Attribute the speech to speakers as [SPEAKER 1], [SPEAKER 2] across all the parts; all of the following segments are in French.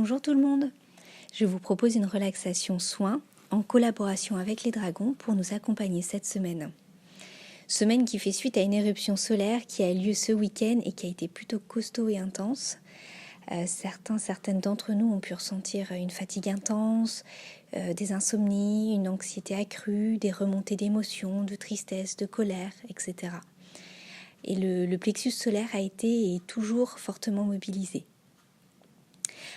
[SPEAKER 1] Bonjour tout le monde. Je vous propose une relaxation soin en collaboration avec les dragons pour nous accompagner cette semaine. Semaine qui fait suite à une éruption solaire qui a lieu ce week-end et qui a été plutôt costaud et intense. Certaines d'entre nous ont pu ressentir une fatigue intense, des insomnies, une anxiété accrue, des remontées d'émotions, de tristesse, de colère, etc. Et le plexus solaire a été et est toujours fortement mobilisé.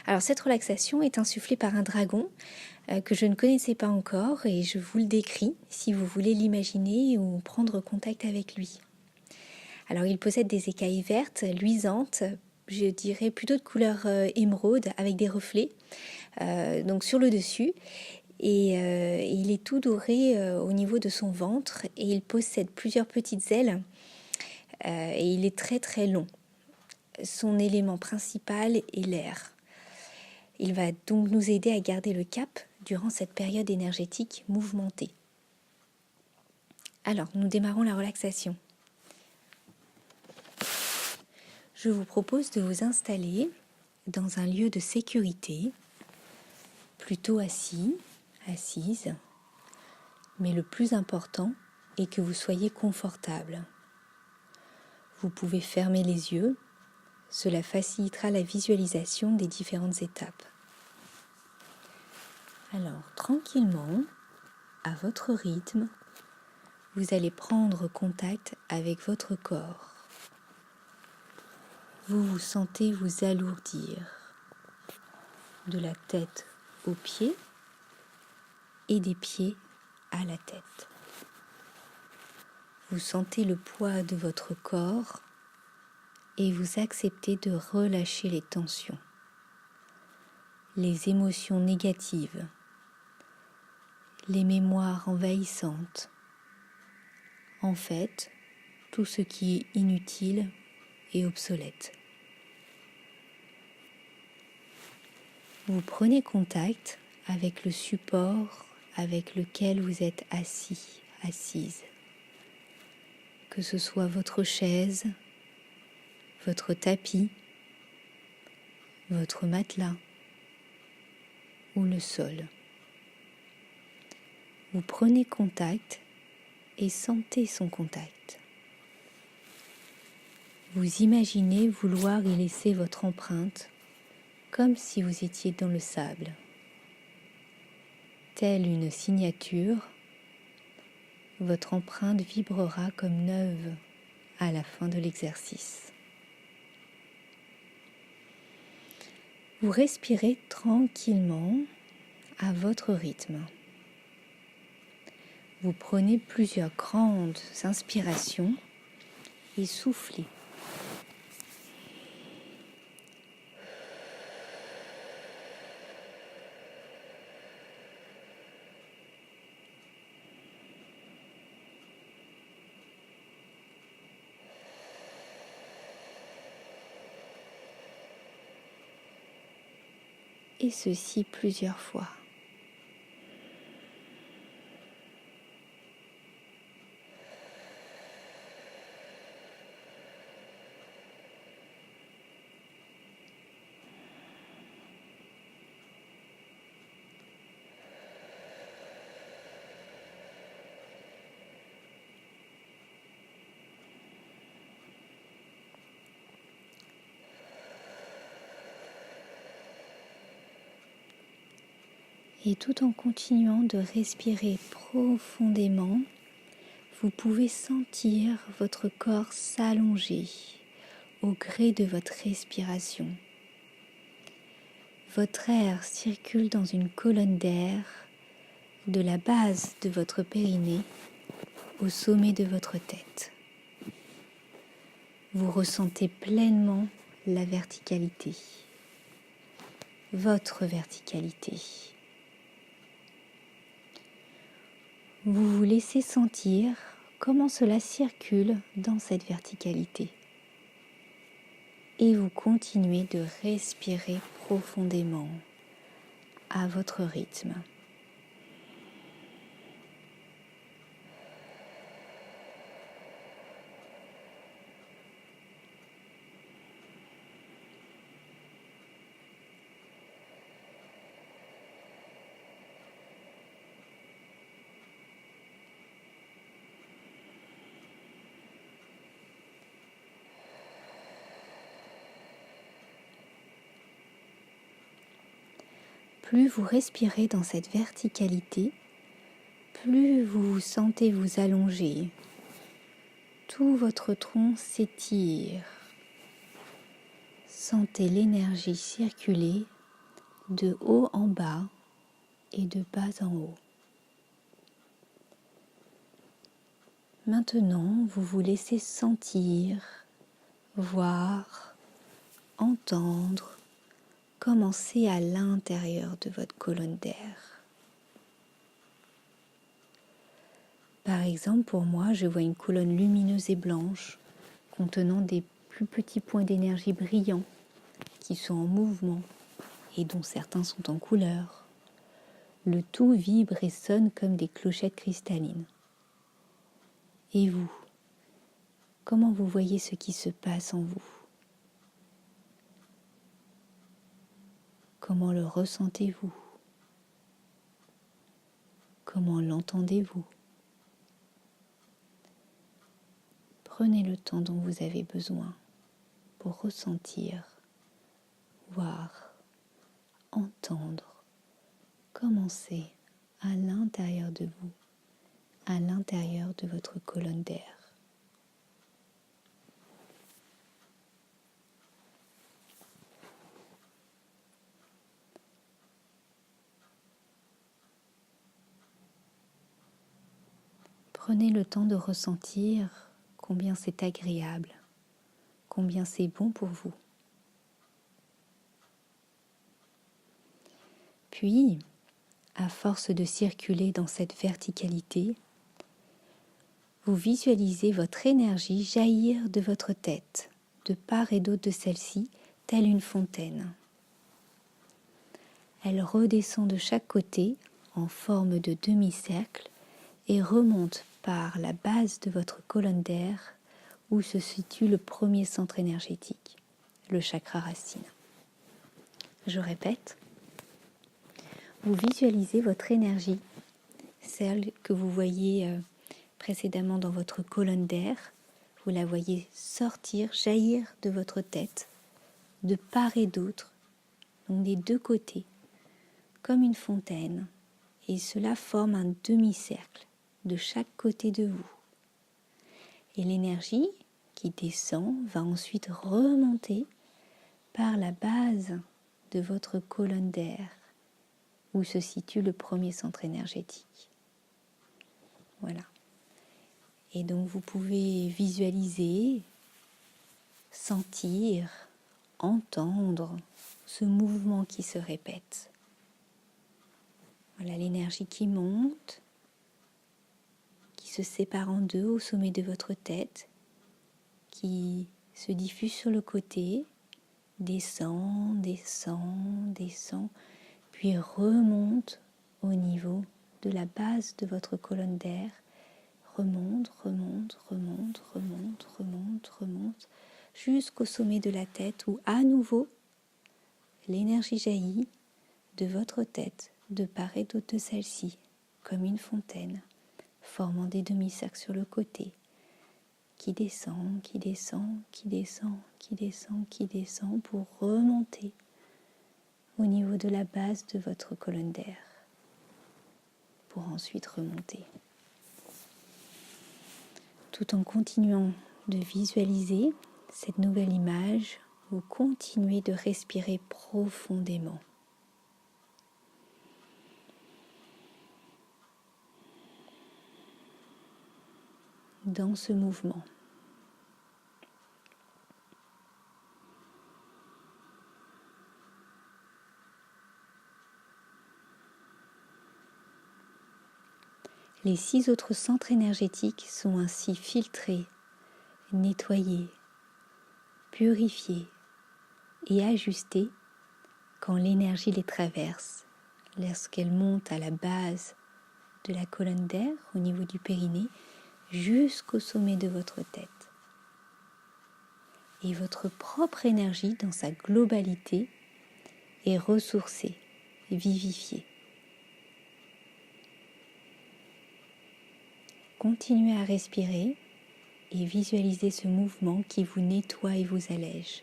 [SPEAKER 1] Alors cette relaxation est insufflée par un dragon que je ne connaissais pas encore et je vous le décris si vous voulez l'imaginer ou prendre contact avec lui. Alors il possède des écailles vertes, luisantes, je dirais plutôt de couleur émeraude avec des reflets donc sur le dessus et il est tout doré au niveau de son ventre et il possède plusieurs petites ailes et il est très très long. Son élément principal est l'air. Il va donc nous aider à garder le cap durant cette période énergétique mouvementée. Alors, nous démarrons la relaxation. Je vous propose de vous installer dans un lieu de sécurité, plutôt assis, assise, mais le plus important est que vous soyez confortable. Vous pouvez fermer les yeux, cela facilitera la visualisation des différentes étapes. Alors, tranquillement, à votre rythme, vous allez prendre contact avec votre corps. Vous vous sentez vous alourdir de la tête aux pieds et des pieds à la tête. Vous sentez le poids de votre corps et vous acceptez de relâcher les tensions, les émotions négatives, les mémoires envahissantes. En fait, tout ce qui est inutile et obsolète. Vous prenez contact avec le support avec lequel vous êtes assis, assise. Que ce soit votre chaise, votre tapis, votre matelas ou le sol. Vous prenez contact et sentez son contact. Vous imaginez vouloir y laisser votre empreinte comme si vous étiez dans le sable. Telle une signature, votre empreinte vibrera comme neuve à la fin de l'exercice. Vous respirez tranquillement à votre rythme. Vous prenez plusieurs grandes inspirations et soufflez. Et ceci plusieurs fois. Et tout en continuant de respirer profondément, vous pouvez sentir votre corps s'allonger au gré de votre respiration. Votre air circule dans une colonne d'air de la base de votre périnée au sommet de votre tête. Vous ressentez pleinement la verticalité, votre verticalité. Vous vous laissez sentir comment cela circule dans cette verticalité. Et vous continuez de respirer profondément à votre rythme. plus vous respirez dans cette verticalité, plus vous vous sentez vous allonger. Tout votre tronc s'étire. Sentez l'énergie circuler de haut en bas et de bas en haut. Maintenant, vous vous laissez sentir, voir, entendre, commencer à l'intérieur de votre colonne d'air. Par exemple, pour moi, je vois une colonne lumineuse et blanche contenant des plus petits points d'énergie brillants qui sont en mouvement et dont certains sont en couleur. Le tout vibre et sonne comme des clochettes cristallines. Et vous, comment vous voyez ce qui se passe en vous? Comment le ressentez-vous? Comment l'entendez-vous? Prenez le temps dont vous avez besoin pour ressentir, voir, entendre, commencer à l'intérieur de vous, à l'intérieur de votre colonne d'air. Prenez le temps de ressentir combien c'est agréable, combien c'est bon pour vous. Puis, à force de circuler dans cette verticalité, vous visualisez votre énergie jaillir de votre tête, de part et d'autre de celle-ci, telle une fontaine. Elle redescend de chaque côté en forme de demi-cercle et remonte par la base de votre colonne d'air où se situe le premier centre énergétique, le chakra racine. Je répète, vous visualisez votre énergie, celle que vous voyez précédemment dans votre colonne d'air, vous la voyez sortir, jaillir de votre tête, de part et d'autre, donc des deux côtés, comme une fontaine, et cela forme un demi-cercle de chaque côté de vous. Et l'énergie qui descend va ensuite remonter par la base de votre colonne d'air, où se situe le premier centre énergétique. Voilà. Et donc vous pouvez visualiser, sentir, entendre ce mouvement qui se répète. Voilà l'énergie qui monte, qui se sépare en deux au sommet de votre tête, qui se diffuse sur le côté, descend, descend, descend, puis remonte au niveau de la base de votre colonne d'air, remonte, remonte, remonte, remonte, remonte, remonte, jusqu'au sommet de la tête où à nouveau l'énergie jaillit de votre tête, de part et d'autre de celle-ci, comme une fontaine, formant des demi-cercles sur le côté, qui descend, qui descend, qui descend, qui descend, qui descend, pour remonter au niveau de la base de votre colonne d'air, pour ensuite remonter. Tout en continuant de visualiser cette nouvelle image, vous continuez de respirer profondément. Dans ce mouvement. Les 6 autres centres énergétiques sont ainsi filtrés, nettoyés, purifiés et ajustés quand l'énergie les traverse, lorsqu'elle monte à la base de la colonne d'air au niveau du périnée jusqu'au sommet de votre tête. Et votre propre énergie dans sa globalité est ressourcée, vivifiée. Continuez à respirer et visualisez ce mouvement qui vous nettoie et vous allège.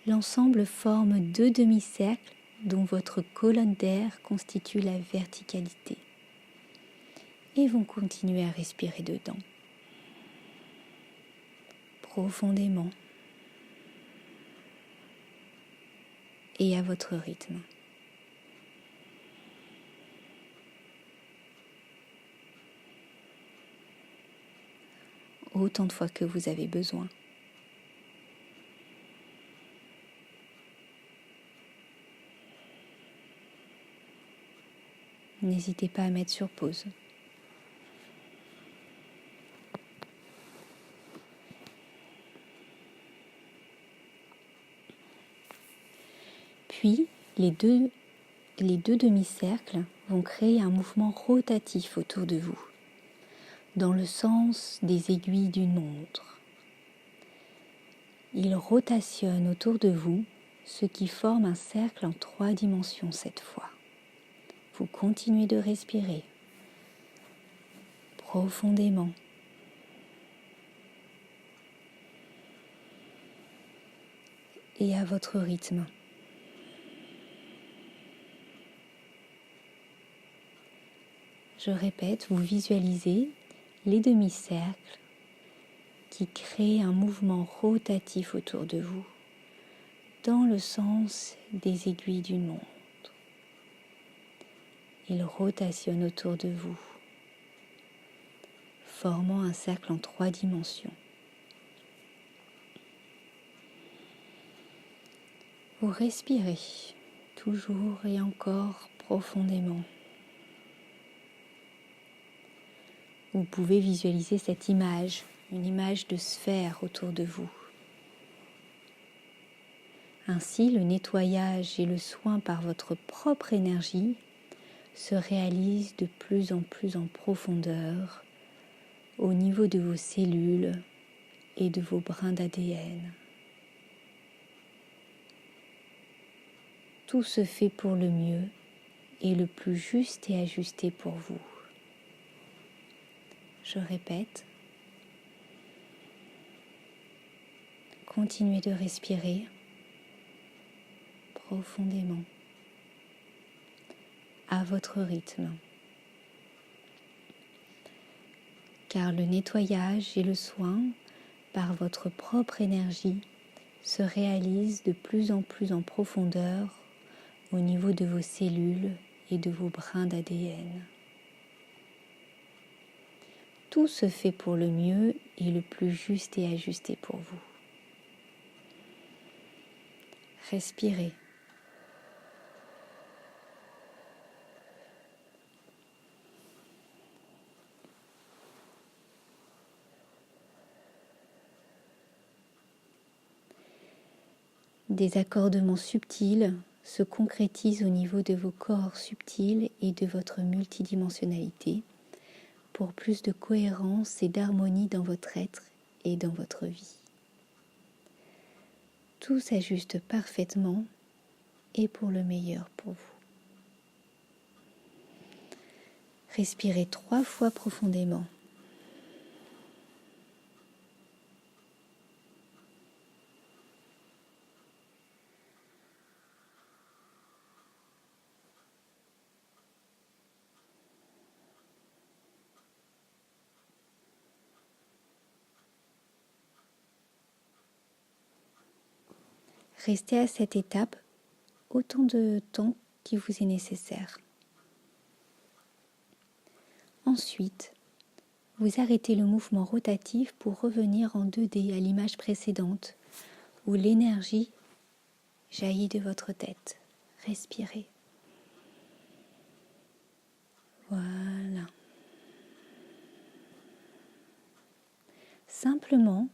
[SPEAKER 1] L'ensemble forme 2 demi-cercles dont votre colonne d'air constitue la verticalité. Et vont continuer à respirer dedans, profondément et à votre rythme. Autant de fois que vous avez besoin. N'hésitez pas à mettre sur pause. Puis, les deux demi-cercles vont créer un mouvement rotatif autour de vous, dans le sens des aiguilles d'une montre. Ils rotationnent autour de vous, ce qui forme un cercle en 3 dimensions cette fois. Vous continuez de respirer profondément. Et à votre rythme. Je répète, vous visualisez les demi-cercles qui créent un mouvement rotatif autour de vous, dans le sens des aiguilles d'une montre. Ils rotationnent autour de vous, formant un cercle en 3 dimensions. Vous respirez toujours et encore profondément. Vous pouvez visualiser cette image, une image de sphère autour de vous. Ainsi, le nettoyage et le soin par votre propre énergie se réalisent de plus en profondeur au niveau de vos cellules et de vos brins d'ADN. Tout se fait pour le mieux et le plus juste et ajusté pour vous. Je répète, continuez de respirer profondément, à votre rythme. Car le nettoyage et le soin par votre propre énergie se réalisent de plus en profondeur au niveau de vos cellules et de vos brins d'ADN. Tout se fait pour le mieux et le plus juste et ajusté pour vous. Respirez. Des accordements subtils se concrétisent au niveau de vos corps subtils et de votre multidimensionnalité pour plus de cohérence et d'harmonie dans votre être et dans votre vie. Tout s'ajuste parfaitement et pour le meilleur pour vous. Respirez 3 fois profondément. Restez à cette étape autant de temps qu'il vous est nécessaire. Ensuite, vous arrêtez le mouvement rotatif pour revenir en 2D à l'image précédente où l'énergie jaillit de votre tête. Respirez. Voilà. Simplement,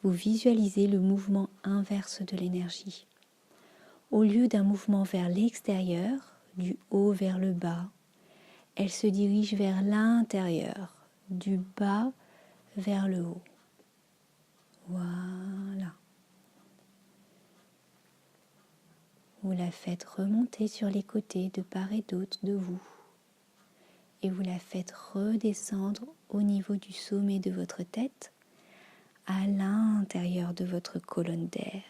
[SPEAKER 1] vous visualisez le mouvement inverse de l'énergie. Au lieu d'un mouvement vers l'extérieur, du haut vers le bas, elle se dirige vers l'intérieur, du bas vers le haut. Voilà. Vous la faites remonter sur les côtés de part et d'autre de vous. Et vous la faites redescendre au niveau du sommet de votre tête, à l'intérieur de votre colonne d'air.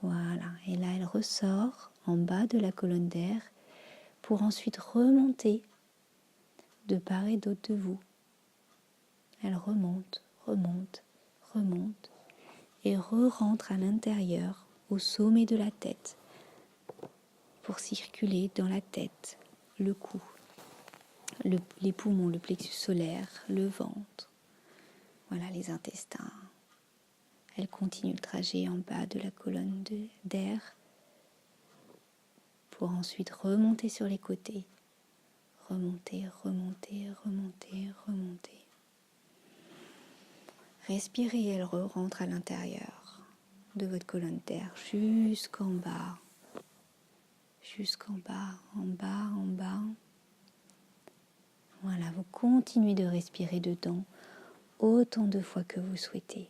[SPEAKER 1] Voilà, et là elle ressort en bas de la colonne d'air pour ensuite remonter de part et d'autre de vous. Elle remonte, remonte, remonte et re-rentre à l'intérieur, au sommet de la tête, pour circuler dans la tête, le cou, les poumons, le plexus solaire, le ventre, voilà les intestins. Elle continue le trajet en bas de la colonne d'air pour ensuite remonter sur les côtés. Remonter, remonter, remonter, remonter. Respirez, elle rentre à l'intérieur de votre colonne d'air jusqu'en bas. Jusqu'en bas, en bas, en bas. Voilà, vous continuez de respirer dedans autant de fois que vous souhaitez.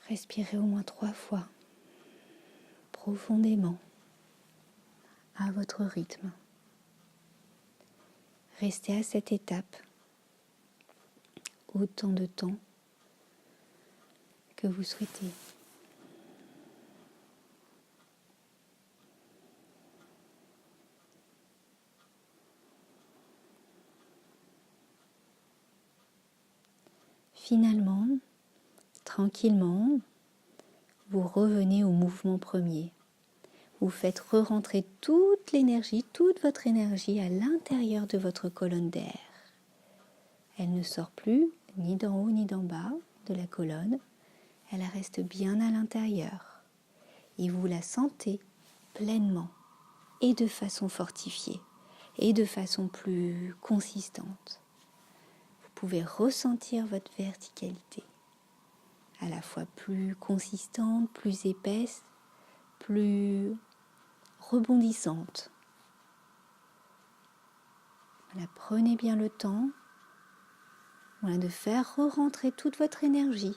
[SPEAKER 1] Respirez au moins 3 fois, profondément, à votre rythme. Restez à cette étape autant de temps que vous souhaitez. Finalement, tranquillement, vous revenez au mouvement premier. Vous faites re-rentrer toute l'énergie, toute votre énergie à l'intérieur de votre colonne d'air. Elle ne sort plus ni d'en haut ni d'en bas de la colonne. Elle reste bien à l'intérieur. Et vous la sentez pleinement et de façon fortifiée et de façon plus consistante. Vous pouvez ressentir votre verticalité, à la fois plus consistante, plus épaisse, plus rebondissante. Voilà, prenez bien le temps de faire re-rentrer toute votre énergie.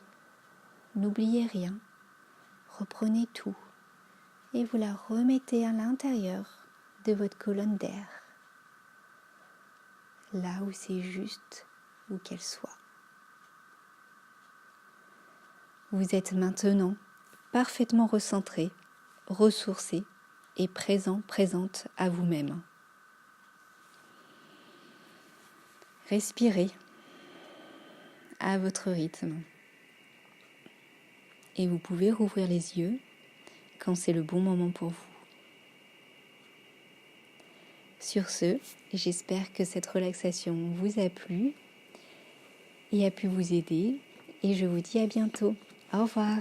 [SPEAKER 1] N'oubliez rien, reprenez tout et vous la remettez à l'intérieur de votre colonne d'air, là où c'est juste où qu'elle soit. Vous êtes maintenant parfaitement recentré, ressourcé et présente à vous-même. Respirez à votre rythme et vous pouvez rouvrir les yeux quand c'est le bon moment pour vous. Sur ce, j'espère que cette relaxation vous a plu et a pu vous aider et je vous dis à bientôt. Au revoir.